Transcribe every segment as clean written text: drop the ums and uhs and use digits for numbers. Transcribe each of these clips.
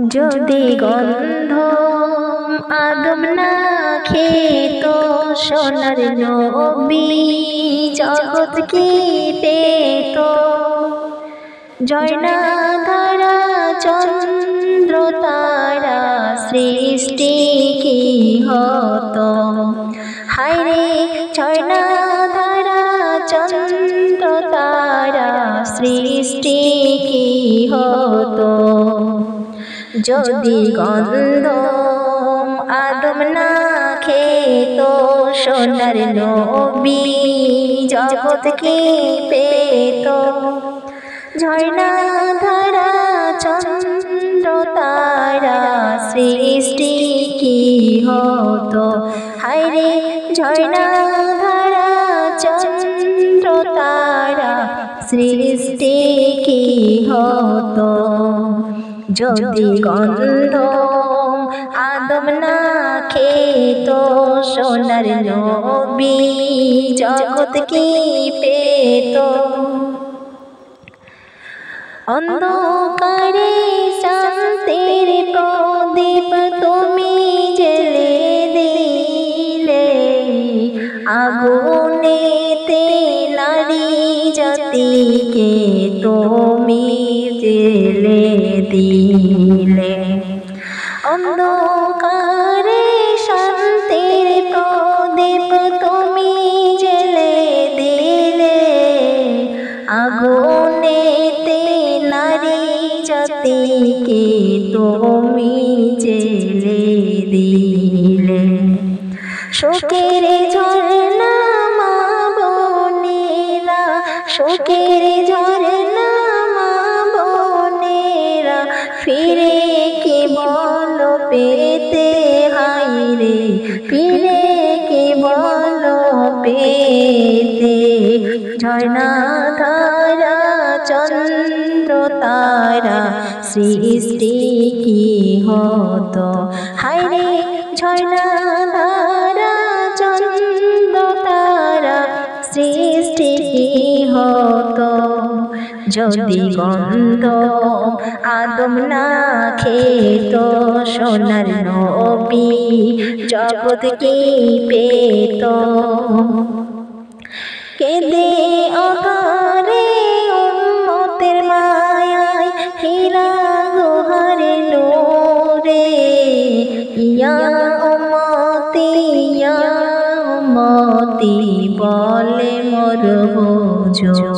যদি গন্ধ আদম না খেত সোনার নবী জগৎ কি পেত। জয়না ধারা চন্দ্র তারা সৃষ্টি কি হতো। হায়রে জয়না ধারা চন্দ্র তারা সৃষ্টি কি হতো। যদি গন্ধ আদম না খেত সোনার নবী জগৎ কি পেত। ঝর্ণা ধারা চন্দ্র তারা সৃষ্টি কি হতো। হায়রে ঝর্ণা ধারা চন্দ্র তারা সৃষ্টি কি হতো। যদি গন্ধ আদম না খেত সোনার নবী জগৎ কি পেত। অন্ধকারে শান্তির প্রদীপ তুমি জ্বেলে দিলে। আগুনেতে নারী জাতিকে তুমি জ্বেলে দিলে। অন্ধকারে শান্তির প্রদীপ তুমি জ্বেলে দিলে। আগুনেতে নারী জাতিকে তুমি জ্বেলে দিলে। শোকের ঝরনা মা বোনেরা, শোকের ঝরনা মা বোনেরা, ফিরে কি বলো পেতে। হায়রে ফিরে কি বলো পেতে। ঝর্ণা ধারা চন্দ্র তারা সৃষ্টি কি হতো। হায়রে ঝর্ণা ধারা চন্দ্র তারা সৃষ্টি কি হতো। যদি গন্ধ আদম না খেত সোনার নবী জগৎ কি পেত। কেঁদে অকারে উম্মতের মায়ায় হীরা গুহারে নূরে। ইয়া উম্মতি ইয়া উম্মতি বলে মোর হুজুর।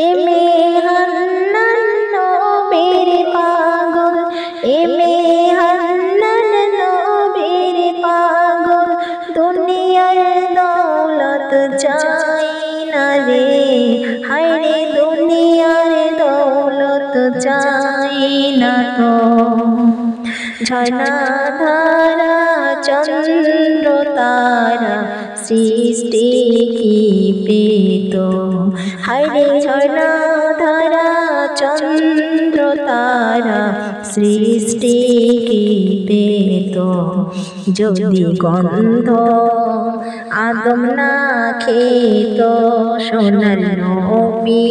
এমে হান্নান নবীর পাগল, এমে হান্নান নবীর পাগল। দুনিয়ার দৌলত চাই না রে। হায়রে দুনিয়ার দৌলত চাই না তো। ঝর্ণা ধারা চন্দ্র তারা সৃষ্টি কি পেত। হায়রে ঝর্ণা ধারা চন্দ্র তারা সৃষ্টি কি পেত। যদি গন্ধ আদম না খেত সোনার নবী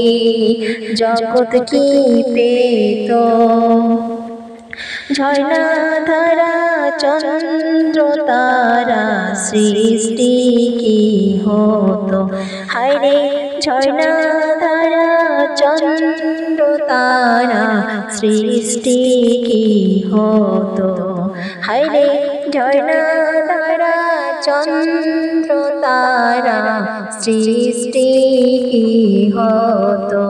জগৎ কি পেত। ঝর্ণা ধারা চন্দ্র তারা সৃষ্টি কি হতো। হায়রে ঝর্ণা ধারা চন্দ্র তারা সৃষ্টি কি হতো। হায়রে ঝর্ণা ধারা চন্দ্র তারা সৃষ্টি কি হতো।